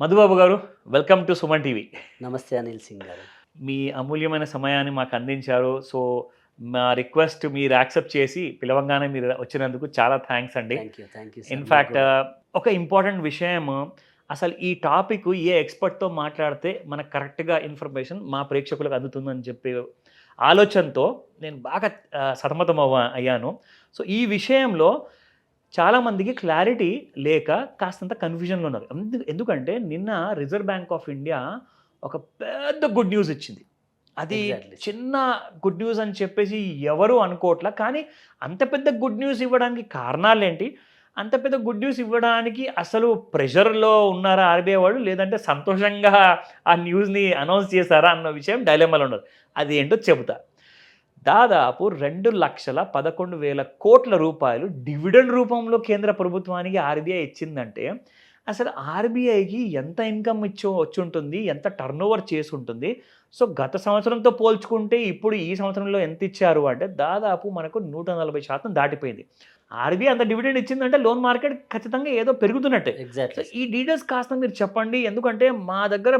మధుబాబు గారు, welcome to Suman TV. నమస్తే అనిల్ సింగ్ గారు. మీ అమూల్యమైన సమయాన్ని మాకు అందించారు. సో మా రిక్వెస్ట్ మీరు యాక్సెప్ట్ చేసి పిలవంగానే మీరు వచ్చినందుకు చాలా థ్యాంక్స్ అండి. థ్యాంక్ యూ ఇన్ఫ్యాక్ట్ ఒక ఇంపార్టెంట్ విషయం, అసలు ఈ టాపిక్ ఏ ఎక్స్పర్ట్తో మాట్లాడితే మనకు కరెక్ట్గా ఇన్ఫర్మేషన్ మా ప్రేక్షకులకు అందుతుందని చెప్పే ఆలోచనతో నేను బాగా అయ్యాను. సో ఈ విషయంలో చాలామందికి క్లారిటీ లేక కాస్తంత కన్ఫ్యూజన్లో ఉన్నారు. ఎందుకంటే నిన్న రిజర్వ్ బ్యాంక్ ఆఫ్ ఇండియా ఒక పెద్ద గుడ్ న్యూస్ ఇచ్చింది. అది చిన్న గుడ్ న్యూస్ అని చెప్పేసి ఎవరు అనుకోవట్లా. కానీ అంత పెద్ద గుడ్ న్యూస్ ఇవ్వడానికి కారణాలు ఏంటి, అంత పెద్ద గుడ్ న్యూస్ ఇవ్వడానికి అసలు ప్రెషర్లో ఉన్నారా ఆర్బీఐ వాళ్ళు, లేదంటే సంతోషంగా ఆ న్యూస్ని అనౌన్స్ చేశారా అన్న విషయం డైలమాలో ఉన్నారు. అది ఏంటో చెబుతా. దాదాపు 2,11,000 కోట్ల రూపాయలు డివిడెండ్ రూపంలో కేంద్ర ప్రభుత్వానికి ఆర్బీఐ ఇచ్చిందంటే అసలు ఆర్బీఐకి ఎంత ఇన్కమ్ వచ్చి ఉంటుంది, ఎంత టర్న్ ఓవర్ చేసి ఉంటుంది. సో గత సంవత్సరంతో పోల్చుకుంటే ఇప్పుడు ఈ సంవత్సరంలో ఎంత ఇచ్చారు అంటే దాదాపు మనకు 140% దాటిపోయింది. ఆర్బీఐ అంత డివిడెండ్ ఇచ్చిందంటే లోన్ మార్కెట్ ఖచ్చితంగా ఏదో పెరుగుతున్నట్టే. ఎగ్జాక్ట్లీ. ఈ డీటెయిల్స్ కాస్త మీరు చెప్పండి. ఎందుకంటే మా దగ్గర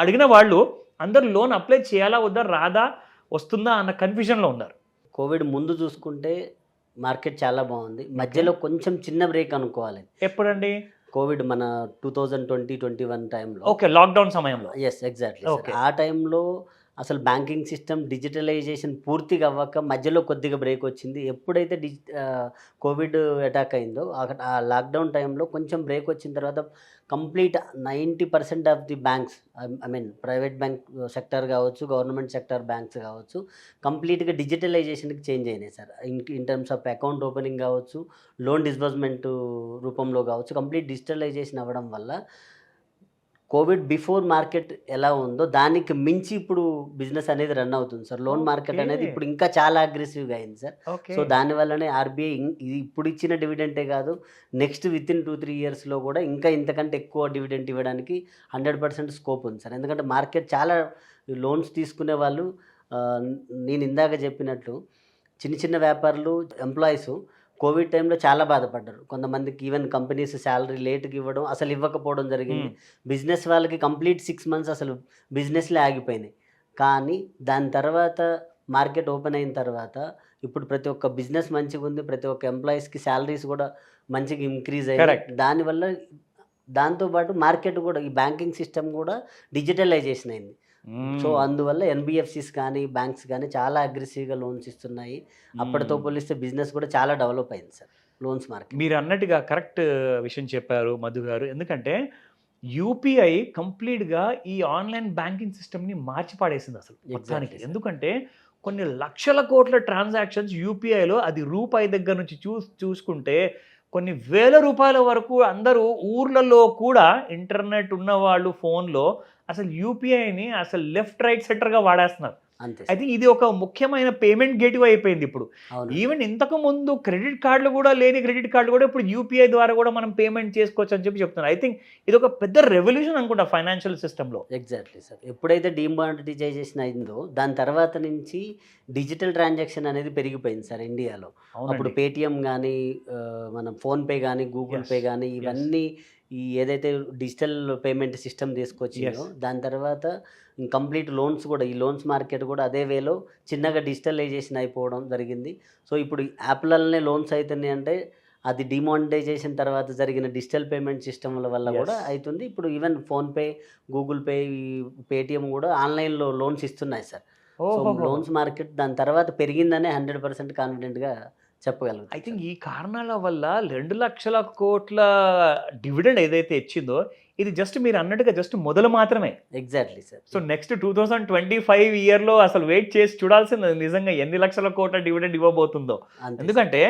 అడిగిన వాళ్ళు అందరూ లోన్ అప్లై చేయాలా వద్దా, రాదా వస్తుందా అన్న కన్ఫ్యూజన్లో ఉన్నారు. కోవిడ్ ముందు చూసుకుంటే మార్కెట్ చాలా బాగుంది. మధ్యలో కొంచెం చిన్న బ్రేక్ అనుకోవాలి. ఎప్పుడండి? కోవిడ్ మన 2020-21 టైంలో. ఓకే, లాక్డౌన్ సమయంలో. Yes, exactly. ఆ టైంలో అసలు బ్యాంకింగ్ సిస్టమ్ డిజిటలైజేషన్ పూర్తిగా అవ్వక మధ్యలో కొద్దిగా బ్రేక్ వచ్చింది. ఎప్పుడైతే కోవిడ్ అటాక్ అయిందో ఆ లాక్డౌన్ టైంలో కొంచెం బ్రేక్ వచ్చిన తర్వాత complete 90% of the banks, I mean private bank sector కావచ్చు, గవర్నమెంట్ సెక్టర్ బ్యాంక్స్ కావచ్చు, కంప్లీట్గా డిజిటలైజేషన్కి చేంజ్ అయినాయి sir. In terms of account opening కావచ్చు, లోన్ డిస్బర్స్మెంట్ రూపంలో కావచ్చు, కంప్లీట్ డిజిటలైజేషన్ అవ్వడం వల్ల కోవిడ్ బిఫోర్ మార్కెట్ ఎలా ఉందో దానికి మించి ఇప్పుడు బిజినెస్ అనేది రన్ అవుతుంది సార్. లోన్ మార్కెట్ అనేది ఇప్పుడు ఇంకా చాలా అగ్రెసివ్గా అయింది సార్. సో దానివల్లనే ఆర్బీఐ ఇప్పుడు ఇచ్చిన డివిడెంటే కాదు, నెక్స్ట్ వితిన్ 2-3 ఇయర్స్లో కూడా ఇంకా ఇంతకంటే ఎక్కువ డివిడెంట్ ఇవ్వడానికి 100% స్కోప్ ఉంది సార్. ఎందుకంటే మార్కెట్ చాలా లోన్స్ తీసుకునే వాళ్ళు, నేను ఇందాక చెప్పినట్లు చిన్న చిన్న వ్యాపారులు, ఎంప్లాయీస్ కోవిడ్ టైంలో చాలా బాధపడ్డారు. కొంతమందికి ఈవెన్ కంపెనీస్ శాలరీ లేట్గా ఇవ్వడం, అసలు ఇవ్వకపోవడం జరిగింది. బిజినెస్ వాళ్ళకి కంప్లీట్ 6 months అసలు బిజినెస్లే ఆగిపోయినాయి. కానీ దాని తర్వాత మార్కెట్ ఓపెన్ అయిన తర్వాత ఇప్పుడు ప్రతి ఒక్క బిజినెస్ మంచిగా ఉంది, ప్రతి ఒక్క ఎంప్లాయీస్కి శాలరీస్ కూడా మంచిగా ఇంక్రీజ్ అయ్యాయి. దానివల్ల దాంతోపాటు మార్కెట్ కూడా, ఈ బ్యాంకింగ్ సిస్టమ్ కూడా డిజిటలైజేషన్ అయింది. సో అందువల్ల ఎన్బిఎఫ్సిస్ కానీ బ్యాంక్స్ కానీ చాలా అగ్రెసివ్గా లోన్స్ ఇస్తున్నాయి. అప్పటితో పోలిస్తే బిజినెస్ కూడా చాలా డెవలప్ అయింది సార్ లోన్స్ మార్కెట్. మీరు అన్నట్టుగా కరెక్ట్ విషయం చెప్పారు మధు గారు. ఎందుకంటే యూపీఐ కంప్లీట్గా ఈ ఆన్లైన్ బ్యాంకింగ్ సిస్టమ్ని మార్చి పాడేసింది అసలు మొత్తానికి. ఎందుకంటే కొన్ని లక్షల కోట్ల ట్రాన్సాక్షన్స్ యూపీఐలో, అది రూపాయి దగ్గర నుంచి చూసుకుంటే కొన్ని వేల రూపాయల వరకు అందరూ ఊర్లలో కూడా ఇంటర్నెట్ ఉన్నవాళ్ళు ఫోన్లో అసలు యూపీఐని అసలు లెఫ్ట్ రైట్ సెంటర్గా వాడేస్తున్నారు. అయితే ఇది ఒక ముఖ్యమైన పేమెంట్ గేట్వే అయిపోయింది ఇప్పుడు. ఈవెన్ ఇంతకు ముందు క్రెడిట్ కార్డులు కూడా లేని క్రెడిట్ కార్డులు కూడా ఇప్పుడు యూపీఐ ద్వారా కూడా మనం పేమెంట్ చేసుకోవచ్చు అని చెప్పి చెప్తున్నారు. ఐ థింక్ ఇది ఒక పెద్ద రెవల్యూషన్ అనుకుంటా ఫైనాన్షియల్ సిస్టంలో. Exactly sir. ఎప్పుడైతే డిమానిటైజేషన్ అయిందో దాని తర్వాత నుంచి డిజిటల్ ట్రాన్సాక్షన్ అనేది పెరిగిపోయింది సార్ ఇండియాలో. అప్పుడు పేటిఎం కానీ, మనం ఫోన్పే కానీ, గూగుల్ పే కానీ, ఇవన్నీ ఈ ఏదైతే డిజిటల్ పేమెంట్ సిస్టమ్ తీసుకొచ్చిందో దాని తర్వాత కంప్లీట్ లోన్స్ కూడా, ఈ లోన్స్ మార్కెట్ కూడా అదే వేలో చిన్నగా డిజిటలైజేషన్ అయిపోవడం జరిగింది. సో ఇప్పుడు యాప్లనే లోన్స్ అవుతున్నాయి అంటే అది డిమానిటైజేషన్ తర్వాత జరిగిన డిజిటల్ పేమెంట్ సిస్టమ్ల వల్ల కూడా అవుతుంది. ఇప్పుడు even PhonePe, Google pay, Paytm కూడా ఆన్లైన్లో లోన్స్ ఇస్తున్నాయి సార్. సో లోన్స్ మార్కెట్ దాని తర్వాత పెరిగిందనే 100% కాన్ఫిడెంట్గా చెప్పగలను. ఐ థింక్ ఈ కారణాల వల్ల 2,00,000 కోట్ల డివిడెండ్ ఏదైతే ఇచ్చిందో ఇది జస్ట్ మీరు అన్నట్టుగా జస్ట్ మొదలు మాత్రమే. Exactly sir. సో నెక్స్ట్ 2025 ఇయర్లో అసలు వెయిట్ చేసి చూడాల్సింది నిజంగా ఎన్ని లక్షల కోట్ల డివిడెండ్ ఇవ్వబోతుందో. ఎందుకంటే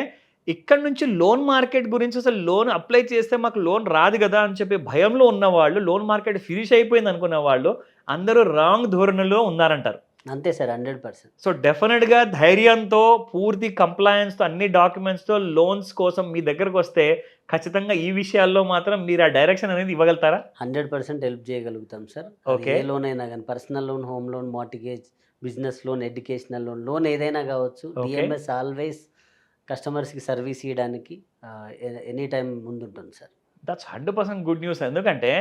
ఇక్కడ నుంచి లోన్ మార్కెట్ గురించి, అసలు లోన్ అప్లై చేస్తే మాకు లోన్ రాదు కదా అని చెప్పి భయంలో ఉన్నవాళ్ళు, లోన్ మార్కెట్ ఫినిష్ అయిపోయింది అనుకున్న వాళ్ళు అందరూ రాంగ్ ధోరణిలో ఉన్నారంటారు. అంతే సార్, 100%. సో డెఫినెట్గా ధైర్యంతో, పూర్తి కంప్లయన్స్తో, అన్ని డాక్యుమెంట్స్తో లోన్స్ కోసం మీ దగ్గరకు వస్తే ఖచ్చితంగా ఈ విషయాల్లో మాత్రం మీరు ఆ డైరెక్షన్ అనేది ఇవ్వగలుగుతారా? 100% హెల్ప్ చేయగలుగుతాం సార్. ఓకే, ఏ లోన్ అయినా కానీ, personal loan, home loan, mortgage, business loan, educational loan ఏదైనా కావచ్చు. డిఎంఎస్ ఆల్వేస్ కస్టమర్స్కి సర్వీస్ ఇవ్వడానికి ఎనీ టైం ముందుంటుంది సార్. That's 100% good news. ఎందుకంటే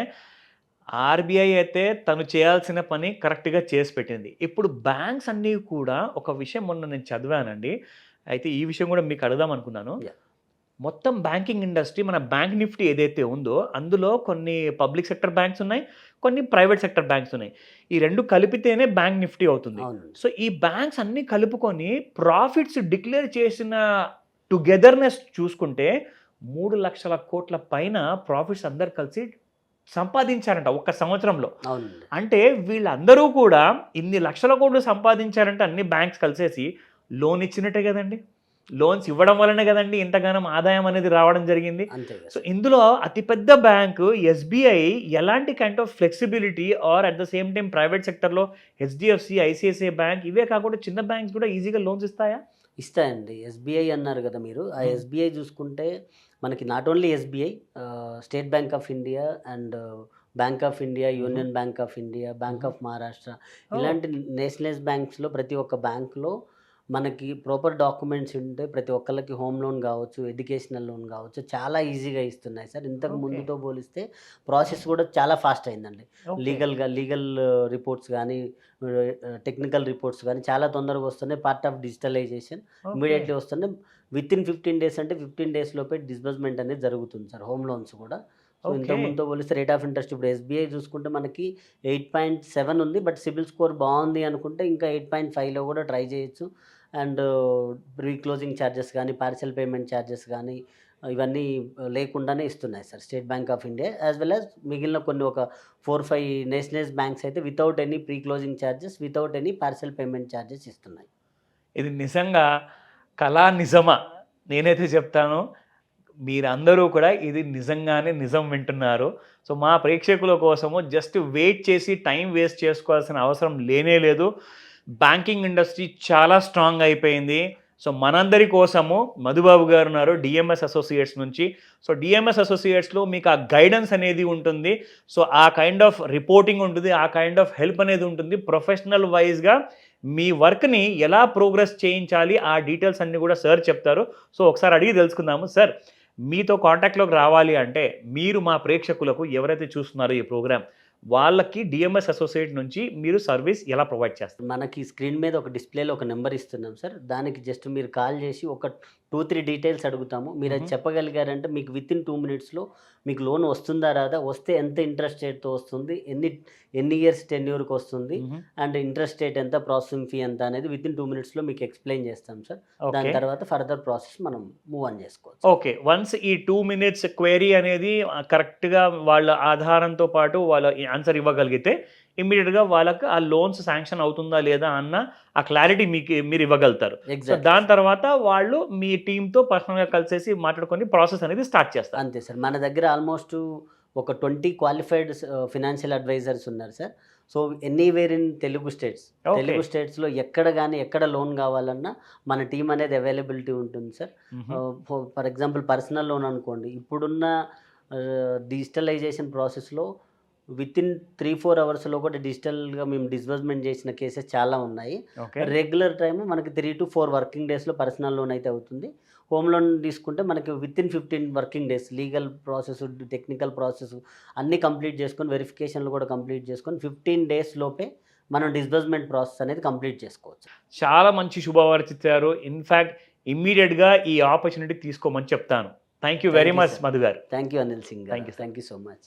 ఆర్బీఐ అయితే తను చేయాల్సిన పని కరెక్ట్‌గా చేసి పెట్టింది. ఇప్పుడు బ్యాంక్స్ అన్నీ కూడా ఒక విషయం మొన్న నేను చదివానండి. అయితే ఈ విషయం కూడా మీకు అడుగుదాం అనుకున్నాను. యాహ్! మొత్తం బ్యాంకింగ్ ఇండస్ట్రీ మన బ్యాంక్ నిఫ్టీ ఏదైతే ఉందో అందులో కొన్ని పబ్లిక్ సెక్టర్ బ్యాంక్స్ ఉన్నాయి. కొన్ని ప్రైవేట్ సెక్టర్ బ్యాంక్స్ ఉన్నాయి. ఈ 2 కలిపితేనే బ్యాంక్ నిఫ్టీ అవుతుంది. అవునండి. సో ఈ బ్యాంక్స్ అన్నీ కలుపుకొని ప్రాఫిట్స్ డిక్లేర్ చేసిన టుగెదర్‌నెస్ చూసుకుంటే 3,00,000 కోట్ల పైన ప్రాఫిట్స్ అందరూ కలిసి సంపాదించారంట ఒక్క సంవత్సరంలో. అవునండి. అంటే వీళ్ళందరూ కూడా ఇన్ని లక్షల కోట్లు సంపాదించారంటే అన్ని బ్యాంక్స్ కలిసేసి లోన్ ఇచ్చినట్టే కదండీ. లోన్స్ ఇవ్వడం వల్లనే కదండీ ఇంతగానం ఆదాయం అనేది రావడం జరిగింది. అంతే కదా! సో ఇందులో అతిపెద్ద బ్యాంకు ఎస్బీఐ ఎలాంటి kind of flexibility or at the same time private సెక్టర్లో హెచ్డిఎఫ్సి, ఐసిఐసిఐ బ్యాంక్ ఇవే కాకుండా చిన్న బ్యాంక్స్ కూడా ఈజీగా లోన్స్ ఇస్తాయా? ఇస్తాయండి. ఎస్బీఐ అన్నారు కదా మీరు. ఆ ఎస్బీఐ చూసుకుంటే మనకి not only SBI, state bank of India and bank of India, union bank of India, bank of Maharashtra ఇలాంటి నేషనలైజ్ బ్యాంక్స్‌లో ప్రతి ఒక్క బ్యాంక్‌లో మనకి ప్రాపర్ డాక్యుమెంట్స్ ఉంటే ప్రతి ఒక్కళ్ళకి హోమ్ లోన్ కావచ్చు, ఎడ్యుకేషనల్ లోన్ కావచ్చు చాలా ఈజీగా ఇస్తున్నాయి సార్. ఇంతకు ఓకే. ముందుతో పోలిస్తే ప్రాసెస్ కూడా చాలా ఫాస్ట్ అయిందండి. ఓకే. లీగల్ రిపోర్ట్స్ కానీ, టెక్నికల్ రిపోర్ట్స్ కానీ చాలా తొందరగా వస్తున్నాయి. Part of digitalization okay. Immediately వస్తున్నాయి. వితిన్ 15 డేస్ అంటే 15 డేస్ లోపే డిస్బర్స్మెంట్ అనేది జరుగుతుంది సార్ హోమ్ లోన్స్ కూడా. So okay. ఇంతకు ముందుతో పోలిస్తే రేట్ ఆఫ్ ఇంట్రెస్ట్ ఇప్పుడు ఎస్బీఐ చూసుకుంటే మనకి 8.7 ఉంది. బట్ సిబిల్ స్కోర్ బాగుంది అనుకుంటే ఇంకా 8.5లో కూడా ట్రై చేయొచ్చు. అండ్ ప్రీ క్లోజింగ్ ఛార్జెస్ కానీ, పార్షియల్ పేమెంట్ ఛార్జెస్ కానీ ఇవన్నీ లేకుండానే ఇస్తున్నాయి sir state bank of India. As well as మిగిలిన కొన్ని ఒక 4-5 నేషనలైజ్ బ్యాంక్స్ అయితే without any pre closing charges, without any partial payment charges ఇస్తున్నాయి. ఇది నిజంగా కళా నిజమా? నేనైతే చెప్తాను మీరందరూ కూడా ఇది నిజంగానే నిజం వింటున్నారు. సో మా ప్రేక్షకుల కోసము జస్ట్ వెయిట్ చేసి టైం వేస్ట్ చేసుకోవాల్సిన అవసరం లేనే లేదు. బ్యాంకింగ్ ఇండస్ట్రీ చాలా స్ట్రాంగ్ అయిపోయింది. సో మనందరి కోసము మధుబాబు గారు ఉన్నారు డిఎంఎస్ అసోసియేట్స్ నుంచి. సో డిఎంఎస్ అసోసియేట్స్లో మీకు ఆ గైడెన్స్ అనేది ఉంటుంది. సో ఆ కైండ్ ఆఫ్ రిపోర్టింగ్ ఉంటుంది, ఆ కైండ్ ఆఫ్ హెల్ప్ అనేది ఉంటుంది. ప్రొఫెషనల్ వైజ్గా మీ వర్క్ని ఎలా ప్రోగ్రెస్ చేయించాలి ఆ డీటెయిల్స్ అన్నీ కూడా సార్ చెప్తారు. సో ఒకసారి అడిగి తెలుసుకుందాము. సార్, మీతో కాంటాక్ట్లోకి రావాలి అంటే మీరు మా ప్రేక్షకులకు ఎవరైతే చూస్తున్నారో ఈ ప్రోగ్రామ్ వాళ్ళకి డిఎంఎస్ అసోసియేట్ నుంచి మీరు సర్వీస్ ఎలా ప్రొవైడ్ చేస్తారు? మనకి స్క్రీన్ మీద ఒక డిస్ప్లేలో ఒక నెంబర్ ఇస్తున్నాం సార్. దానికి జస్ట్ మీరు కాల్ చేసి ఒక 2-3 డీటెయిల్స్ అడుగుతాము. మీరు అది చెప్పగలిగారంటే మీకు వితిన్ 2 మినిట్స్లో మీకు లోన్ వస్తుందా రాదా, వస్తే ఎంత ఇంట్రెస్ట్ రేట్తో వస్తుంది, ఎన్ని ఇయర్స్ టెన్యూర్కి వస్తుంది, అండ్ ఇంట్రెస్ట్ రేట్ ఎంత, ప్రాసెసింగ్ ఫీ ఎంత అనేది వితిన్ 2 మినిట్స్లో మీకు ఎక్స్ప్లెయిన్ చేస్తాం సార్. దాని తర్వాత ఫర్దర్ ప్రాసెస్ మనం మూవ్ ఆన్ చేసుకోవచ్చు. ఓకే. వన్స్ ఈ 2 మినిట్స్ క్వైరీ అనేది కరెక్ట్గా వాళ్ళ ఆధారంతో పాటు వాళ్ళ ఆన్సర్ ఇవ్వగలిగితే ఇమ్మీడియట్గా వాళ్ళకి ఆ లోన్స్ శాంక్షన్ అవుతుందా లేదా అన్న ఆ క్లారిటీ మీరు ఇవ్వగలుగుతారు. సో ఎగ్జాక్ట్ దాని తర్వాత వాళ్ళు మీ టీంతో పర్సనల్గా కలిసేసి మాట్లాడుకొని ప్రాసెస్ అనేది స్టార్ట్ చేస్తారు. అంతే సార్. మన దగ్గర ఆల్మోస్ట్ ఒక 20 క్వాలిఫైడ్ ఫినాన్షియల్ అడ్వైజర్స్ ఉన్నారు sir. So anywhere in Telugu states, Okay. Telugu స్టేట్స్లో ఎక్కడ లోన్ కావాలన్నా మన టీం అనేది అవైలబిలిటీ ఉంటుంది sir. For example personal loan అనుకోండి, ఇప్పుడున్న డిజిటలైజేషన్ ప్రాసెస్లో వితిన్ 3-4 అవర్స్లో కూడా డిజిటల్గా మేము డిస్బర్స్మెంట్ చేసిన కేసెస్ చాలా ఉన్నాయి. ఓకే. రెగ్యులర్ టైము మనకి 3 to 4 వర్కింగ్ డేస్లో పర్సనల్ లోన్ అయితే అవుతుంది. హోమ్ లోన్ తీసుకుంటే మనకి within 15 working days legal process, technical process అన్నీ కంప్లీట్ చేసుకొని, వెరిఫికేషన్లు కూడా కంప్లీట్ చేసుకొని 15 డేస్ లోపే మనం డిస్బర్స్మెంట్ ప్రాసెస్ అనేది కంప్లీట్ చేసుకోవచ్చు. చాలా మంచి శుభవార్త ఇచ్చారు. ఇన్ఫ్యాక్ట్ ఇమ్మీడియట్గా ఈ ఆపర్చునిటీ తీసుకోమని చెప్తాను. Thank you very Thank you, much sir. Madhu గారు. Thank you Anil Singh. Thank you, sir. Thank you so much.